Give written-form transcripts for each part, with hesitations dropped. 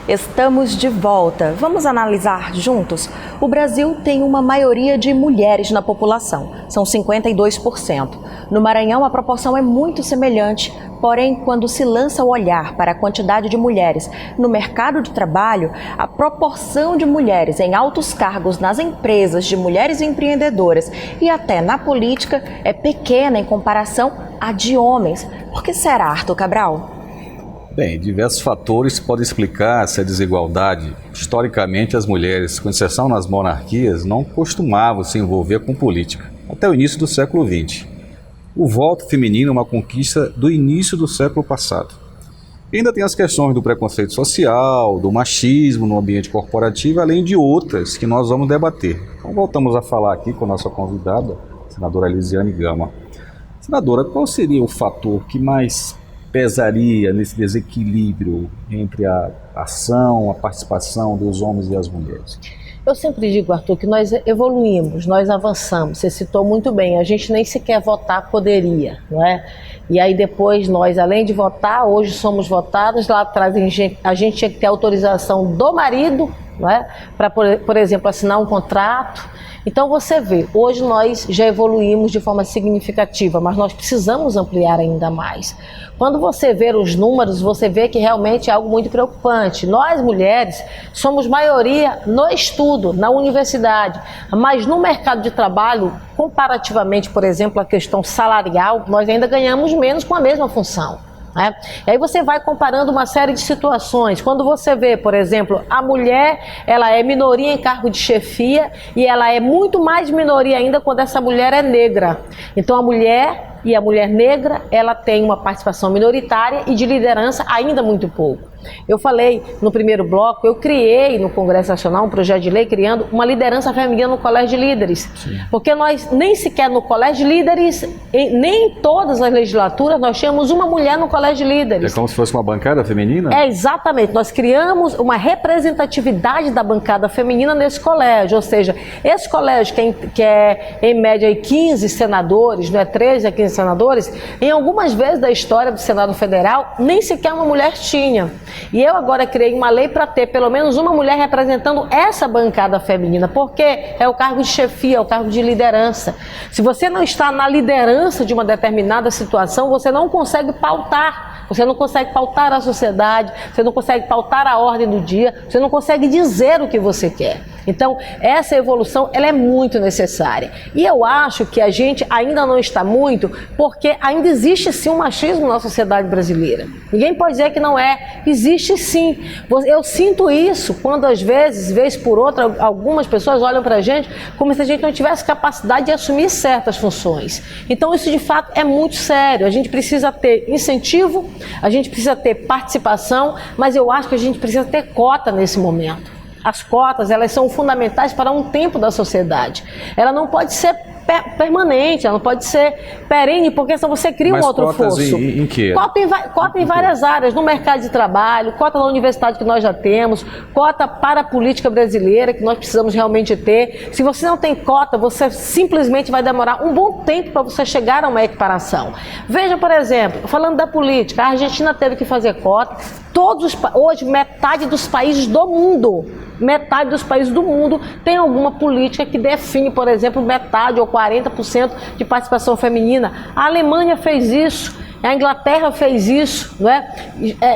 Estamos de volta. Vamos analisar juntos? O Brasil tem uma maioria de mulheres na população, são 52%. No Maranhão, a proporção é muito semelhante, porém, quando se lança o olhar para a quantidade de mulheres no mercado de trabalho, a proporção de mulheres em altos cargos nas empresas de mulheres empreendedoras e até na política é pequena em comparação à de homens. Por que será, Arthur Cabral? Bem, diversos fatores podem explicar essa desigualdade. Historicamente, as mulheres, com exceção nas monarquias, não costumavam se envolver com política, até o início do século XX. O voto feminino é uma conquista do início do século passado. E ainda tem as questões do preconceito social, do machismo no ambiente corporativo, além de outras que nós vamos debater. Então voltamos a falar aqui com a nossa convidada, a senadora Elisiane Gama. Senadora, qual seria o fator que mais pesaria nesse desequilíbrio entre a ação, a participação dos homens e as mulheres? Eu sempre digo, Arthur, que nós evoluímos, nós avançamos. Você citou muito bem, a gente nem sequer votar poderia, não é? E aí depois nós, além de votar, hoje somos votados, lá atrás a gente tinha que ter autorização do marido, não é? Para, por exemplo, assinar um contrato. Então você vê, hoje nós já evoluímos de forma significativa, mas nós precisamos ampliar ainda mais. Quando você vê os números, você vê que realmente é algo muito preocupante. Nós, mulheres, somos maioria no estudo, na universidade, mas no mercado de trabalho, comparativamente, por exemplo, a questão salarial, nós ainda ganhamos menos com a mesma função. E aí você vai comparando uma série de situações. Quando você vê, por exemplo, a mulher, ela é minoria em cargo de chefia e ela é muito mais minoria ainda quando essa mulher é negra. Então a mulher e a mulher negra, ela tem uma participação minoritária e de liderança ainda muito pouco. Eu falei no primeiro bloco, eu criei no Congresso Nacional um projeto de lei criando uma liderança feminina no Colégio de Líderes. Sim. Porque nós nem sequer no Colégio de Líderes, nem em todas as legislaturas, nós tínhamos uma mulher no Colégio de Líderes. É como se fosse uma bancada feminina? É, exatamente. Nós criamos uma representatividade da bancada feminina nesse colégio, ou seja, esse colégio que é em média aí 15 senadores, não é 13 a 15 senadores, em algumas vezes da história do Senado Federal, nem sequer uma mulher tinha. E eu agora criei uma lei para ter pelo menos uma mulher representando essa bancada feminina, porque é o cargo de chefia, é o cargo de liderança. Se você não está na liderança de uma determinada situação, você não consegue pautar. Você não consegue pautar a sociedade, você não consegue pautar a ordem do dia, você não consegue dizer o que você quer. Então, essa evolução, ela é muito necessária. E eu acho que a gente ainda não está muito, porque ainda existe sim um machismo na sociedade brasileira. Ninguém pode dizer que não é. Existe sim. Eu sinto isso quando, às vezes, vez por outra, algumas pessoas olham para a gente como se a gente não tivesse capacidade de assumir certas funções. Então, isso, de fato, é muito sério. A gente precisa ter incentivo, a gente precisa ter participação, mas eu acho que a gente precisa ter cota nesse momento. As cotas, elas são fundamentais para um tempo da sociedade. Ela não pode ser permanente, ela não pode ser perene, porque senão você cria um outro fosso. Em que? Cota em várias áreas, no mercado de trabalho, cota na universidade que nós já temos, cota para a política brasileira que nós precisamos realmente ter. Se você não tem cota, você simplesmente vai demorar um bom tempo para você chegar a uma equiparação. Veja, por exemplo, falando da política, a Argentina teve que fazer cota. Hoje, metade dos países do mundo tem alguma política que define, por exemplo, metade ou 40% de participação feminina. A Alemanha fez isso, a Inglaterra fez isso, não é?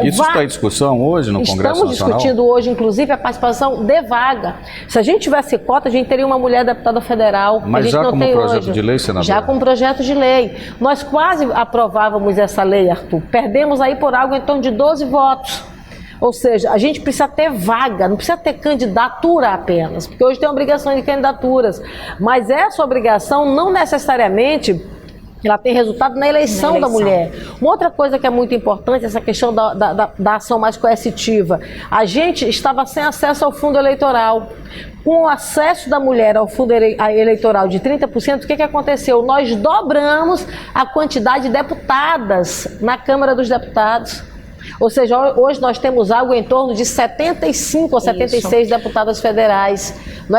Isso está em discussão hoje no Congresso Nacional? Estamos discutindo hoje, inclusive, a participação de vaga. Se a gente tivesse cota, a gente teria uma mulher deputada federal. Mas a gente já não como tem projeto hoje. De lei, senador? Já como projeto de lei. Nós quase aprovávamos essa lei, Arthur. Perdemos aí por algo em torno de 12 votos. Ou seja, a gente precisa ter vaga, não precisa ter candidatura apenas, porque hoje tem obrigação de candidaturas, mas essa obrigação não necessariamente ela tem resultado na eleição da mulher. Uma outra coisa que é muito importante, essa questão da ação mais coercitiva. A gente estava sem acesso ao fundo eleitoral. Com o acesso da mulher ao fundo eleitoral de 30%, o que aconteceu? Nós dobramos a quantidade de deputadas na Câmara dos Deputados. Ou seja, hoje nós temos algo em torno de 75 ou 76 deputadas federais.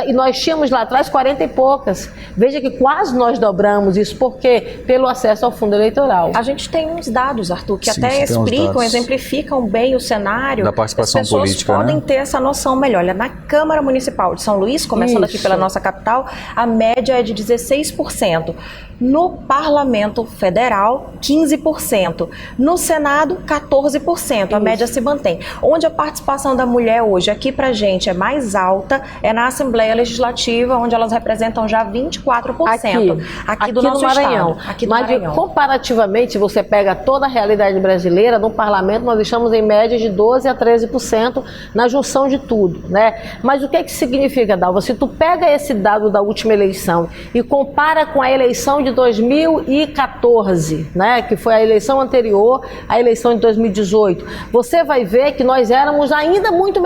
E nós tínhamos lá atrás 40 e poucas. Veja que quase nós dobramos isso. Por quê? Pelo acesso ao fundo eleitoral. A gente tem uns dados, Arthur, que Sim, até explicam, exemplificam bem o cenário. Da participação política, as pessoas podem ter essa noção melhor. Olha, na Câmara Municipal de São Luís, começando aqui pela nossa capital, a média é de 16%. No Parlamento Federal, 15%. No Senado, 14%. A média se mantém. Onde a participação da mulher hoje, aqui pra gente, é mais alta, é na Assembleia Legislativa, onde elas representam já 24%. Aqui do nosso Maranhão. estado. Aqui do Mas, Maranhão. comparativamente, se você pega toda a realidade brasileira, no Parlamento nós estamos em média de 12% a 13% na junção de tudo, né? Mas o que é que significa, Dalva? Se tu pega esse dado da última eleição e compara com a eleição de 2014, né, que foi a eleição anterior à eleição de 2018, você vai ver que nós éramos ainda muito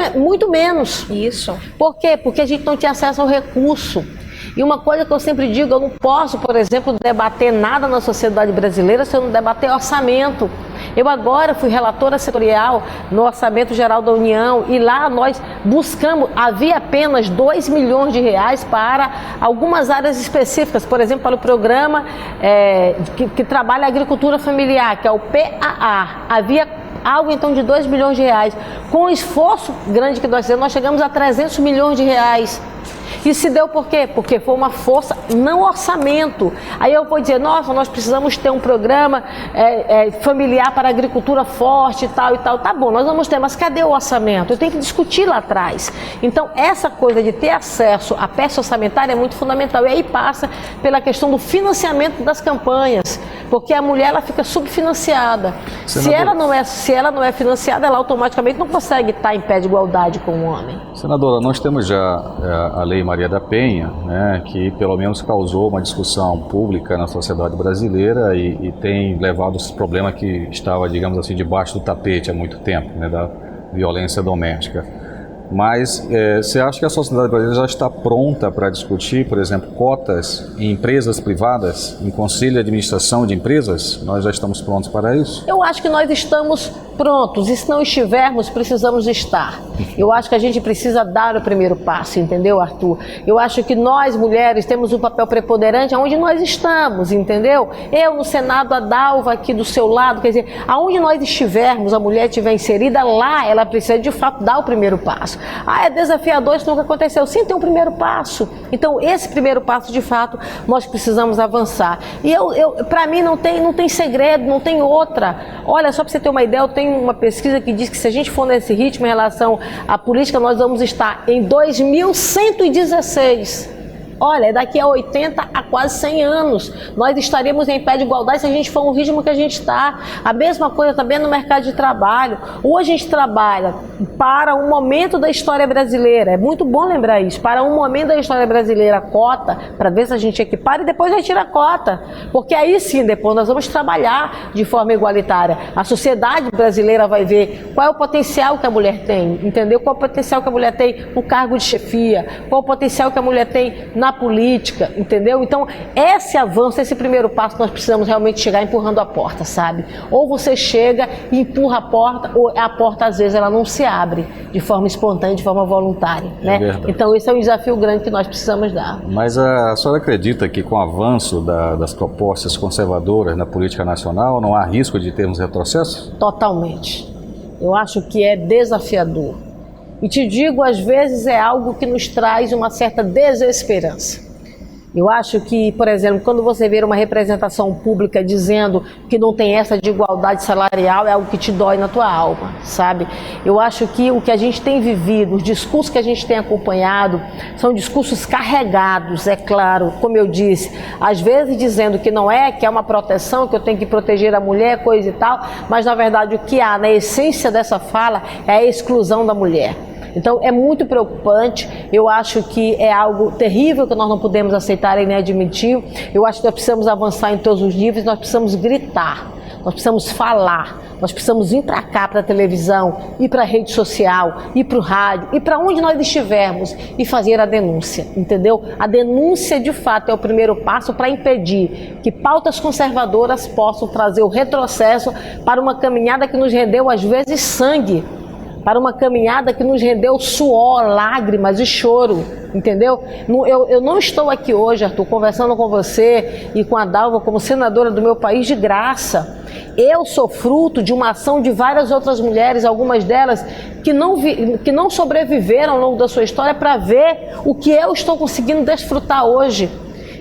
menos. Isso. Por quê? Porque a gente não tinha acesso ao recurso. E uma coisa que eu sempre digo, eu não posso, por exemplo, debater nada na sociedade brasileira se eu não debater orçamento. Eu agora fui relatora setorial no Orçamento Geral da União e lá nós buscamos, havia apenas 2 milhões de reais para algumas áreas específicas, por exemplo, para o programa que trabalha a agricultura familiar, que é o PAA. Havia algo então de 2 milhões de reais. Com o esforço grande que nós fizemos, nós chegamos a 300 milhões de reais. E se deu por quê? Porque foi uma força, não orçamento. Aí eu vou dizer, nossa, nós precisamos ter um programa familiar para a agricultura forte e tal e tal. Tá bom, nós vamos ter, mas cadê o orçamento? Eu tenho que discutir lá atrás. Então, essa coisa de ter acesso à peça orçamentária é muito fundamental. E aí passa pela questão do financiamento das campanhas, porque a mulher ela fica subfinanciada. Se ela não é financiada, ela automaticamente não consegue estar em pé de igualdade com o homem. Senadora, nós temos já a Lei Maria da Penha, né, que pelo menos causou uma discussão pública na sociedade brasileira e tem levado esse problema que estava, digamos assim, debaixo do tapete há muito tempo, né, da violência doméstica. Mas você acha que a sociedade brasileira já está pronta para discutir, por exemplo, cotas em empresas privadas, em conselho de administração de empresas? Nós já estamos prontos para isso? Eu acho que nós estamos prontos, e se não estivermos, precisamos estar. Eu acho que a gente precisa dar o primeiro passo, entendeu, Arthur? Eu acho que nós, mulheres, temos um papel preponderante aonde nós estamos, entendeu? Eu no Senado, a Dalva aqui do seu lado, quer dizer, aonde nós estivermos, a mulher estiver inserida, lá ela precisa de fato dar o primeiro passo. Ah, é desafiador, isso nunca aconteceu. Sim, tem um primeiro passo. Então, esse primeiro passo, de fato, nós precisamos avançar. E para mim não tem segredo, não tem outra. Olha, só para você ter uma ideia, eu tenho uma pesquisa que diz que se a gente for nesse ritmo em relação à política, nós vamos estar em 2116. Olha, daqui a 80 a quase 100 anos, nós estaríamos em pé de igualdade se a gente for no ritmo que a gente está. A mesma coisa também no mercado de trabalho. Ou a gente trabalha para um momento da história brasileira, é muito bom lembrar isso, para um momento da história brasileira, a cota, para ver se a gente equipara e depois retira a cota. Porque aí sim, depois nós vamos trabalhar de forma igualitária. A sociedade brasileira vai ver qual é o potencial que a mulher tem, entendeu? Qual é o potencial que a mulher tem no cargo de chefia, qual é o potencial que a mulher tem na política, entendeu? Então, esse avanço, esse primeiro passo, nós precisamos realmente chegar empurrando a porta, sabe? Ou você chega e empurra a porta, ou a porta, às vezes, ela não se abre de forma espontânea, de forma voluntária, né? Então, esse é um desafio grande que nós precisamos dar. Mas a senhora acredita que com o avanço das propostas conservadoras na política nacional, não há risco de termos retrocesso? Totalmente. Eu acho que é desafiador. E te digo, às vezes é algo que nos traz uma certa desesperança. Eu acho que, por exemplo, quando você vê uma representação pública dizendo que não tem essa de igualdade salarial, é algo que te dói na tua alma, sabe? Eu acho que o que a gente tem vivido, os discursos que a gente tem acompanhado, são discursos carregados, é claro, como eu disse, às vezes dizendo que não é, que é uma proteção, que eu tenho que proteger a mulher, coisa e tal, mas na verdade o que há na essência dessa fala é a exclusão da mulher. Então é muito preocupante, eu acho que é algo terrível que nós não podemos aceitar e nem admitir. Eu acho que nós precisamos avançar em todos os níveis, nós precisamos gritar. nós precisamos falar, nós precisamos vir para cá, para a televisão, ir para a rede social, ir para o rádio, ir para onde nós estivermos e fazer a denúncia, entendeu? A denúncia, de fato, é o primeiro passo para impedir que pautas conservadoras possam trazer o retrocesso para uma caminhada que nos rendeu, às vezes, sangue, para uma caminhada que nos rendeu suor, lágrimas e choro, entendeu? Eu não estou aqui hoje, Arthur, conversando com você e com a Dalva como senadora do meu país de graça. Eu sou fruto de uma ação de várias outras mulheres, algumas delas que não sobreviveram ao longo da sua história para ver o que eu estou conseguindo desfrutar hoje.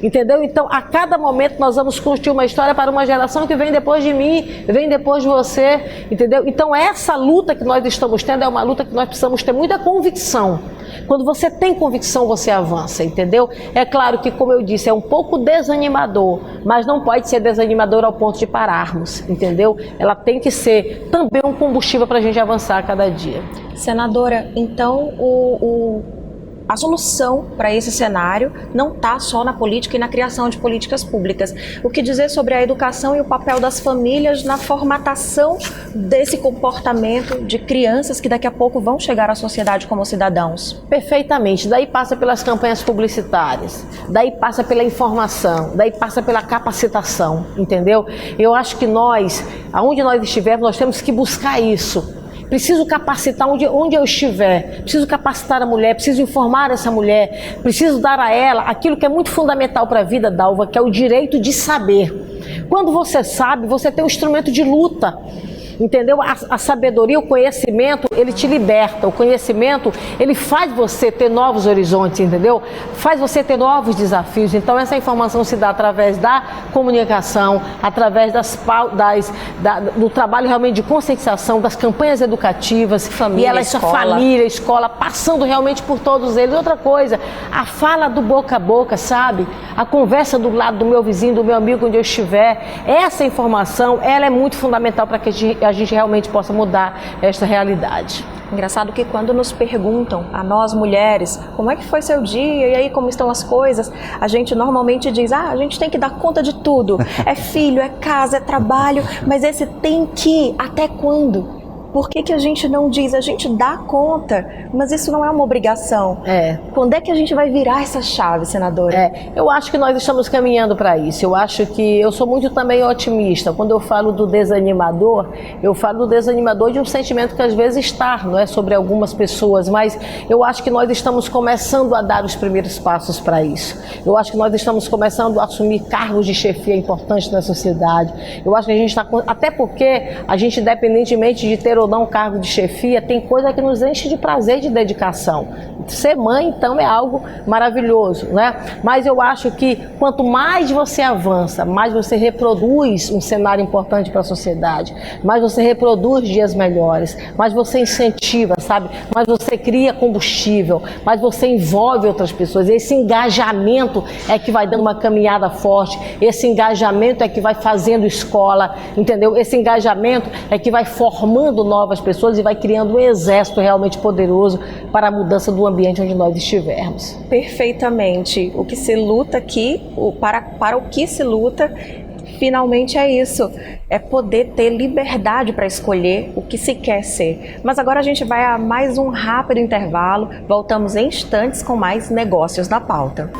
Entendeu? Então, a cada momento nós vamos construir uma história para uma geração que vem depois de mim, vem depois de você, entendeu? Então, essa luta que nós estamos tendo é uma luta que nós precisamos ter muita convicção. Quando você tem convicção, você avança, entendeu? É claro que, como eu disse, é um pouco desanimador, mas não pode ser desanimador ao ponto de pararmos, entendeu? Ela tem que ser também um combustível para a gente avançar a cada dia. Senadora, então a solução para esse cenário não está só na política e na criação de políticas públicas. O que dizer sobre a educação e o papel das famílias na formatação desse comportamento de crianças que daqui a pouco vão chegar à sociedade como cidadãos? Perfeitamente. Daí passa pelas campanhas publicitárias, daí passa pela informação, daí passa pela capacitação, entendeu? Eu acho que nós, aonde nós estivermos, nós temos que buscar isso. Preciso capacitar onde eu estiver, preciso capacitar a mulher, preciso informar essa mulher, preciso dar a ela aquilo que é muito fundamental para a vida, Dalva, que é o direito de saber. Quando você sabe, você tem um instrumento de luta. Entendeu? A sabedoria, o conhecimento, ele te liberta. O conhecimento, ele faz você ter novos horizontes, entendeu? Faz você ter novos desafios. Então, essa informação se dá através da comunicação, através do trabalho realmente de conscientização, das campanhas educativas, família, e ela, escola. Família, escola, passando realmente por todos eles. Outra coisa, a fala do boca a boca, sabe? A conversa do lado do meu vizinho, do meu amigo, onde eu estiver. Essa informação, ela é muito fundamental para que a gente realmente possa mudar esta realidade. Engraçado que quando nos perguntam, a nós mulheres, como é que foi seu dia e aí como estão as coisas, a gente normalmente diz, a gente tem que dar conta de tudo, é filho, é casa, é trabalho, mas esse tem que, até quando? Por que a gente não diz, a gente dá conta, mas isso não é uma obrigação? Quando é que a gente vai virar essa chave, senadora? Eu acho que nós estamos caminhando para isso. Eu acho que eu sou muito também otimista. Quando eu falo do desanimador, eu falo do desanimador de um sentimento que às vezes está, não é sobre algumas pessoas, mas eu acho que nós estamos começando a dar os primeiros passos para isso. Eu acho que nós estamos começando a assumir cargos de chefia importantes na sociedade. Eu acho que a gente está, até porque a gente, independentemente de ter ou não cargo de chefia, tem coisa que nos enche de prazer e de dedicação. Ser mãe, então, é algo maravilhoso, né? Mas eu acho que quanto mais você avança, mais você reproduz um cenário importante para a sociedade, mais você reproduz dias melhores, mais você incentiva, sabe? Mais você cria combustível, mais você envolve outras pessoas. Esse engajamento é que vai dando uma caminhada forte, esse engajamento é que vai fazendo escola, entendeu? Esse engajamento é que vai formando novas pessoas e vai criando um exército realmente poderoso para a mudança do ambiente onde nós estivermos. Perfeitamente. O que se luta aqui, para o que se luta, finalmente é isso. É poder ter liberdade para escolher o que se quer ser. Mas agora a gente vai a mais um rápido intervalo. Voltamos em instantes com mais negócios na pauta.